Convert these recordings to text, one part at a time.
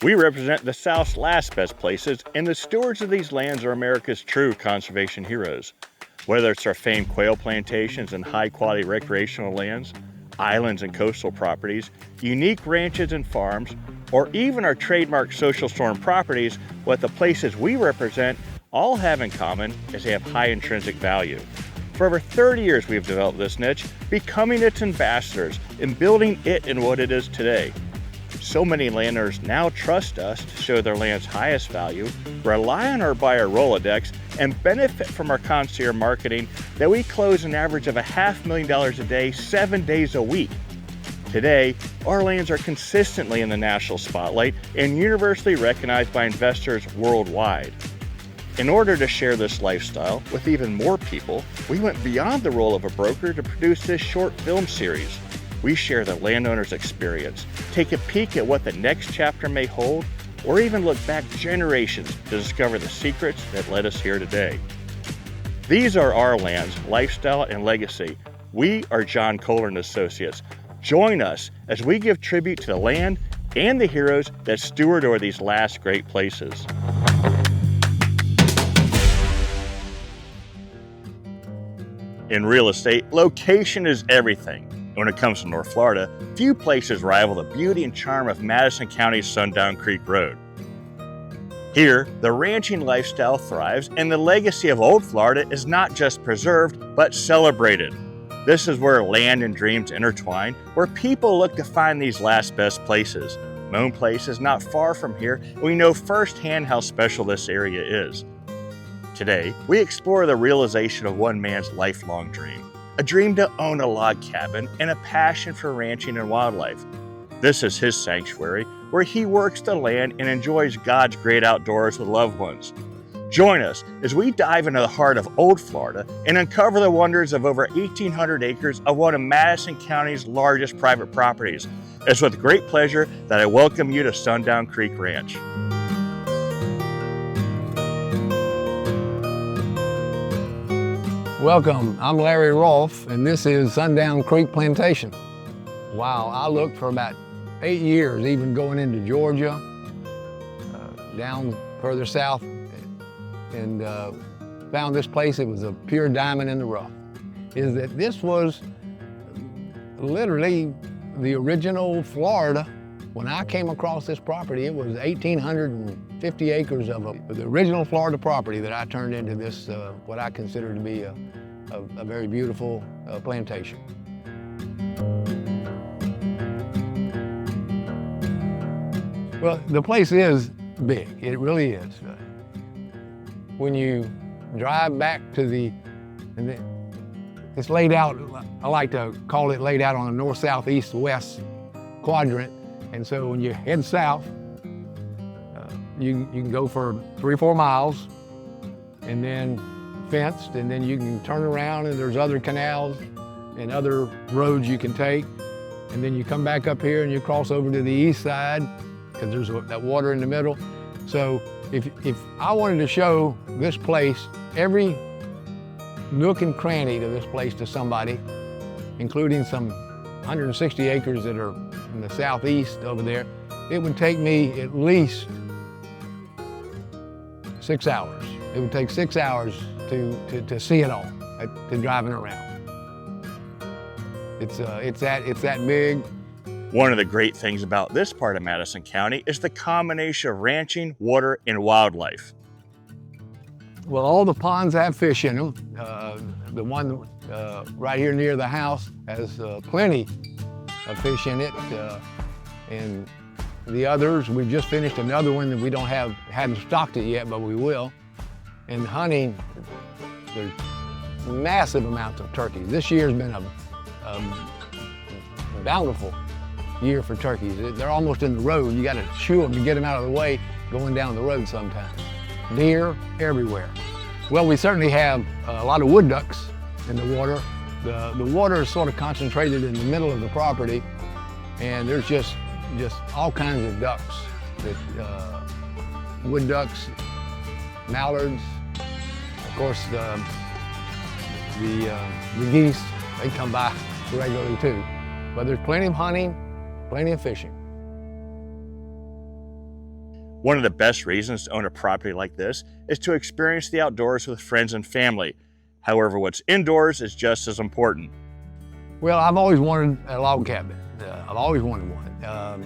We represent the South's last best places, and the stewards of these lands are America's true conservation heroes. Whether it's our famed quail plantations and high-quality recreational lands, islands and coastal properties, unique ranches and farms, or even our trademark social storm properties, what the places we represent all have in common is they have high intrinsic value. For over 30 years we have developed this niche, becoming its ambassadors and building it in what it is today. So many landowners now trust us to show their land's highest value, rely on our buyer Rolodex, and benefit from our concierge marketing that we close an average of $500,000 a day, 7 days a week. Today, our lands are consistently in the national spotlight and universally recognized by investors worldwide. In order to share this lifestyle with even more people, we went beyond the role of a broker to produce this short film series. We share the landowner's experience, take a peek at what the next chapter may hold, or even look back generations to discover the secrets that led us here today. These are our lands, lifestyle, and legacy. We are John Kohler and Associates. Join us as we give tribute to the land and the heroes that steward over these last great places. In real estate, location is everything. When it comes to North Florida, few places rival the beauty and charm of Madison County's Sundown Creek Road. Here, the ranching lifestyle thrives, and the legacy of Old Florida is not just preserved, but celebrated. This is where land and dreams intertwine, where people look to find these last best places. Moan Place is not far from here, and we know firsthand how special this area is. Today, we explore the realization of one man's lifelong dream. A dream to own a log cabin and a passion for ranching and wildlife. This is his sanctuary, where he works the land and enjoys God's great outdoors with loved ones. Join us as we dive into the heart of Old Florida and uncover the wonders of over 1,800 acres of one of Madison County's largest private properties. It's with great pleasure that I welcome you to Sundown Creek Ranch. Welcome, I'm Larry Rolfe, and this is Sundown Creek Plantation. Wow, I looked for about 8 years, even going into Georgia, down further south, and found this place. It was a pure diamond in the rough. Is that this was literally the original Florida. When I came across this property, it was 1,850 acres of the original Florida property that I turned into this, what I consider to be a very beautiful plantation. Well, the place is big, it really is. When you drive back to it's laid out, I like to call it laid out on a north, south, east, west quadrant. And so when you head south, you can go for 3 or 4 miles and then fenced, and then you can turn around and there's other canals and other roads you can take. And then you come back up here and you cross over to the east side because there's that water in the middle. So if I wanted to show this place, every nook and cranny to this place to somebody, including some 160 acres that are in the southeast over there, it would take me at least 6 hours. It would take 6 hours to see it all, to driving around. It's that big. One of the great things about this part of Madison County is the combination of ranching, water, and wildlife. Well, all the ponds have fish in them. The one right here near the house has plenty of fish in it, and the others, we've just finished another one that we hadn't stocked it yet, but we will. And hunting, there's massive amounts of turkeys. This year's been a bountiful year for turkeys. They're almost in the road. You got to shoo them to get them out of the way going down the road sometimes. Deer everywhere. Well, we certainly have a lot of wood ducks in the water. The water is sort of concentrated in the middle of the property, and there's just all kinds of ducks. Wood ducks, mallards, of course the geese, they come by regularly too. But there's plenty of hunting, plenty of fishing. One of the best reasons to own a property like this is to experience the outdoors with friends and family. However, what's indoors is just as important. Well, I've always wanted a log cabin. I've always wanted one.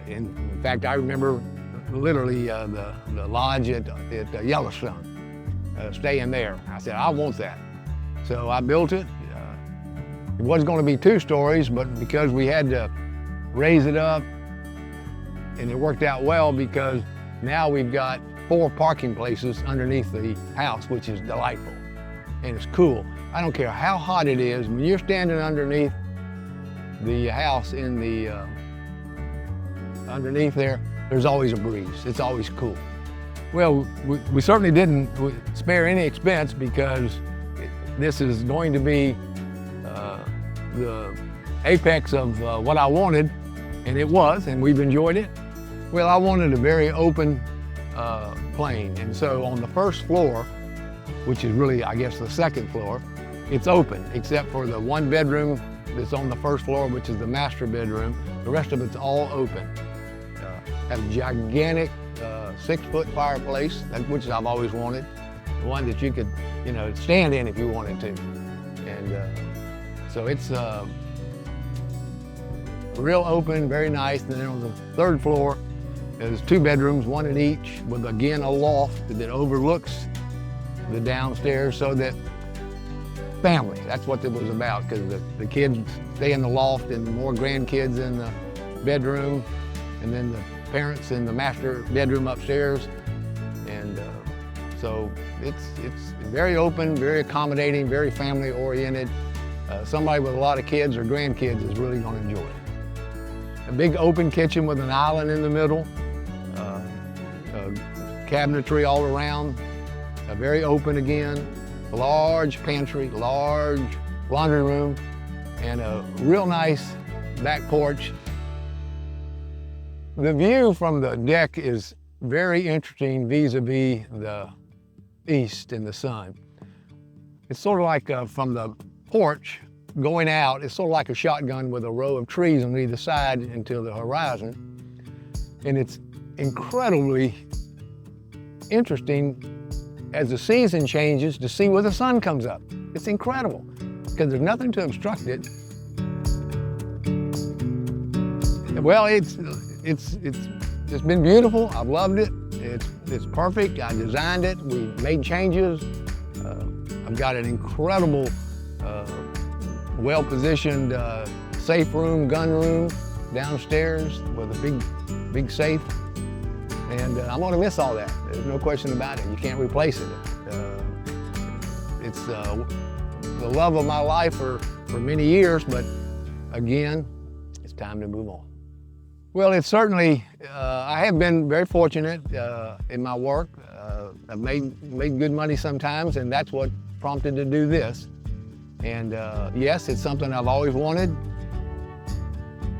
In fact, I remember literally the lodge at Yellowstone, staying there. I said, I want that. So I built it. It was going to be 2 stories, but because we had to raise it up, and it worked out well because now we've got 4 parking places underneath the house, which is delightful, and it's cool. I don't care how hot it is, when you're standing underneath the house in the, underneath there's always a breeze. It's always cool. Well, we certainly didn't spare any expense because this is going to be the apex of what I wanted, and it was, and we've enjoyed it. Well, I wanted a very open plane, and so on the first floor, which is really, I guess, the second floor, it's open, except for the 1 bedroom that's on the first floor, which is the master bedroom. The rest of it's all open. Have a gigantic 6-foot fireplace, which I've always wanted. One that you could, stand in if you wanted to. And so it's real open, very nice. And then on the 3rd floor, there's 2 bedrooms, 1 in each, with again a loft that overlooks the downstairs, so that family, that's what it was about, because the kids stay in the loft and more grandkids in the bedroom, and then the parents in the master bedroom upstairs. And so it's very open, very accommodating, very family oriented. Somebody with a lot of kids or grandkids is really going to enjoy it. A big open kitchen with an island in the middle, cabinetry all around, very open again, a large pantry, large laundry room, and a real nice back porch. The view from the deck is very interesting vis-a-vis the east and the sun. It's sort of like from the porch going out, it's sort of like a shotgun with a row of trees on either side until the horizon. And it's incredibly interesting as the season changes to see where the sun comes up. It's incredible because there's nothing to obstruct it. Well, it's been beautiful. I've loved it. It's perfect. I designed it. We made changes. I've got an incredible, well-positioned safe room, gun room downstairs with a big safe. And I'm gonna miss all that. There's no question about it. You can't replace it. It's the love of my life for many years, but again, it's time to move on. Well, it's certainly, I have been very fortunate in my work. I've made good money sometimes, and that's what prompted to do this. And yes, it's something I've always wanted,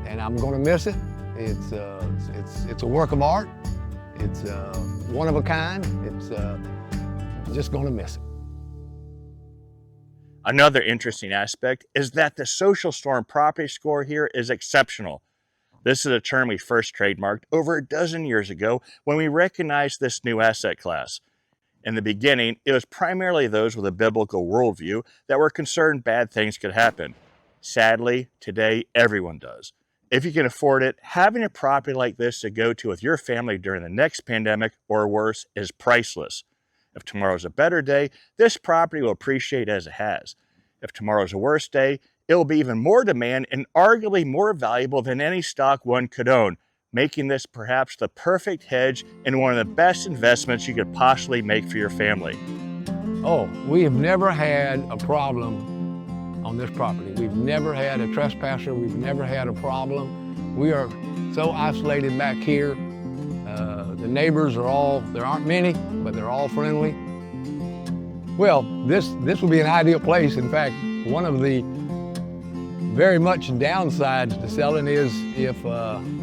and I'm gonna miss it. It's a work of art. It's one of a kind. It's just gonna miss it. Another interesting aspect is that the Social Storm property score here is exceptional. This is a term we first trademarked over a dozen years ago when we recognized this new asset class. In the beginning, it was primarily those with a biblical worldview that were concerned bad things could happen. Sadly, today everyone does. If you can afford it, having a property like this to go to with your family during the next pandemic or worse is priceless. If tomorrow's a better day, this property will appreciate as it has. If tomorrow's a worse day, it will be even more demand and arguably more valuable than any stock one could own, making this perhaps the perfect hedge and one of the best investments you could possibly make for your family. Oh, we have never had a problem on this property. We've never had a trespasser. We've never had a problem. We are so isolated back here. The neighbors are all, there aren't many, but they're all friendly. Well, this will be an ideal place. In fact, one of the very much downsides to selling is if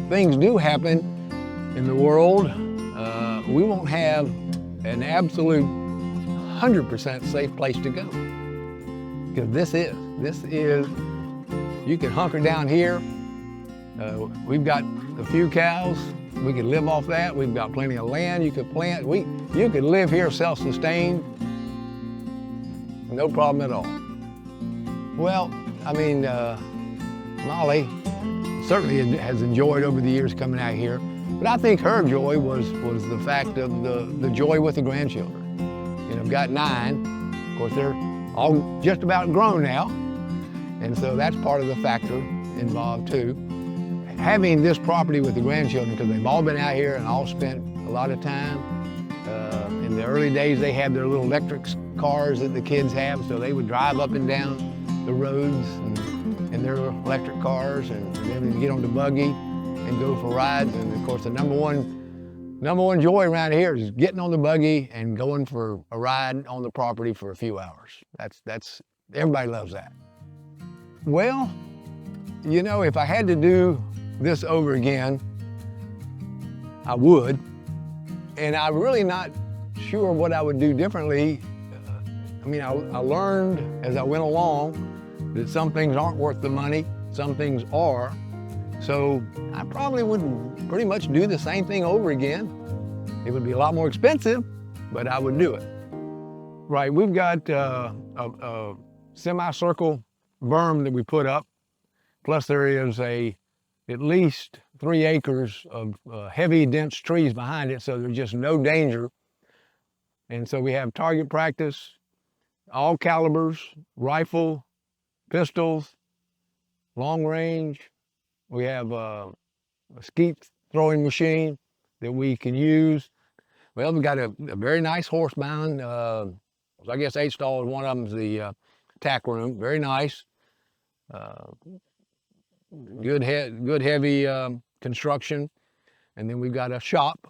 things do happen in the world, we won't have an absolute 100% safe place to go. Because this is, you can hunker down here. We've got a few cows, We could live off that. We've got plenty of land you could plant. You could live here self-sustained, no problem at all. Well, I mean, Molly certainly has enjoyed over the years coming out here, but I think her joy was the fact of the joy with the grandchildren. You know, I've got 9. Of course, they're all just about grown now, and so that's part of the factor involved too. Having this property with the grandchildren, because they've all been out here and all spent a lot of time. In the early days, they had their little electric cars that the kids have, so they would drive up and down the roads in their electric cars, and then they'd get on the buggy and go for rides. And of course, the number one joy around here is getting on the buggy and going for a ride on the property for a few hours. That's everybody loves that. Well, you know, if I had to do this over again, I would, and I'm really not sure what I would do differently. I mean, I learned as I went along that some things aren't worth the money, some things are. So I probably would pretty much do the same thing over again. It would be a lot more expensive, but I would do it. Right, we've got a semicircle berm that we put up, plus there is at least 3 acres of heavy, dense trees behind it, so there's just no danger. And so we have target practice, all calibers, rifle, pistols, long range. We have a skeet throwing machine that we can use. Well, we've got a very nice horsebound. I guess 8 stalls, one of them's the tack room, very nice. Good heavy construction. And then we've got a shop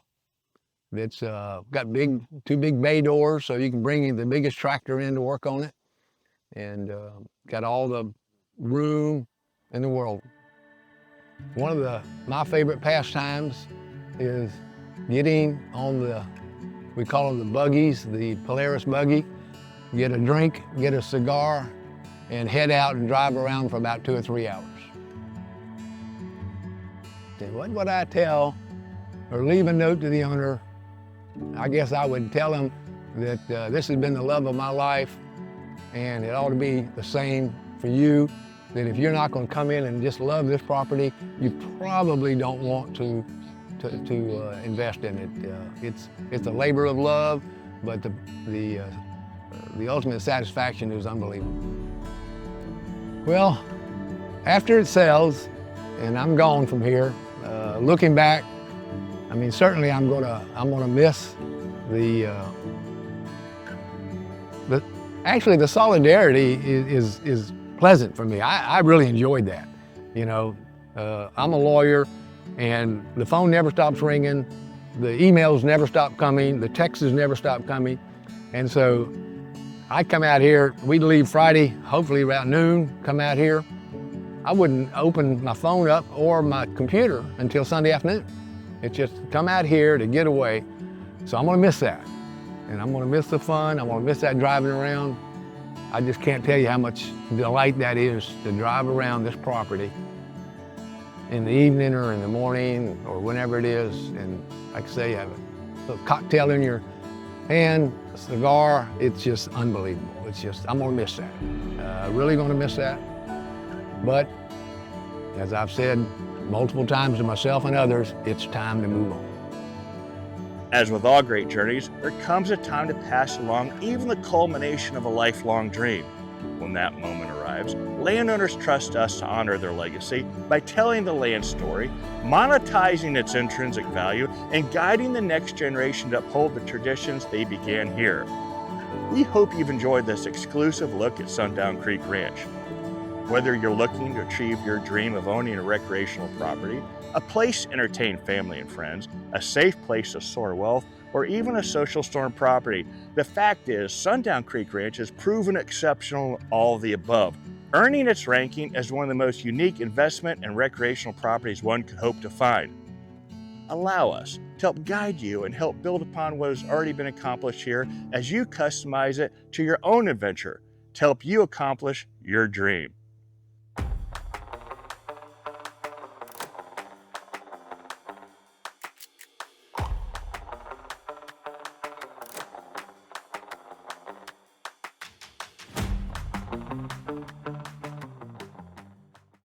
that's got 2 big bay doors, so you can bring in the biggest tractor in to work on it. And got all the room in the world. One of my favorite pastimes is getting on we call them the buggies, the Polaris buggy, get a drink, get a cigar, and head out and drive around for about 2 or 3 hours. And what would I tell or leave a note to the owner? I guess I would tell him that this has been the love of my life, and it ought to be the same for you, that if you're not going to come in and just love this property, you probably don't want to invest in it. It's a labor of love, but the ultimate satisfaction is unbelievable. Well, after it sells and I'm gone from here, looking back, I mean, certainly I'm gonna miss actually the solidarity is pleasant for me. I really enjoyed that. You know, I'm a lawyer, and the phone never stops ringing, the emails never stop coming, the texts never stop coming, and so I'd come out here. We'd leave Friday, hopefully around noon, come out here. I wouldn't open my phone up or my computer until Sunday afternoon. It's just come out here to get away. So I'm gonna miss that. And I'm gonna miss the fun, I'm gonna miss that driving around. I just can't tell you how much delight that is to drive around this property in the evening or in the morning or whenever it is. And like I say, you have a little cocktail in your hand, a cigar. It's just unbelievable. I'm gonna miss that. Really gonna miss that. But as I've said multiple times to myself and others, it's time to move on. As with all great journeys, there comes a time to pass along even the culmination of a lifelong dream. When that moment arrives, landowners trust us to honor their legacy by telling the land story, monetizing its intrinsic value, and guiding the next generation to uphold the traditions they began here. We hope you've enjoyed this exclusive look at Sundown Creek Ranch. Whether you're looking to achieve your dream of owning a recreational property, a place to entertain family and friends, a safe place to soar wealth, or even a social storm property, the fact is Sundown Creek Ranch has proven exceptional in all of the above, earning its ranking as one of the most unique investment and recreational properties one could hope to find. Allow us to help guide you and help build upon what has already been accomplished here as you customize it to your own adventure to help you accomplish your dream.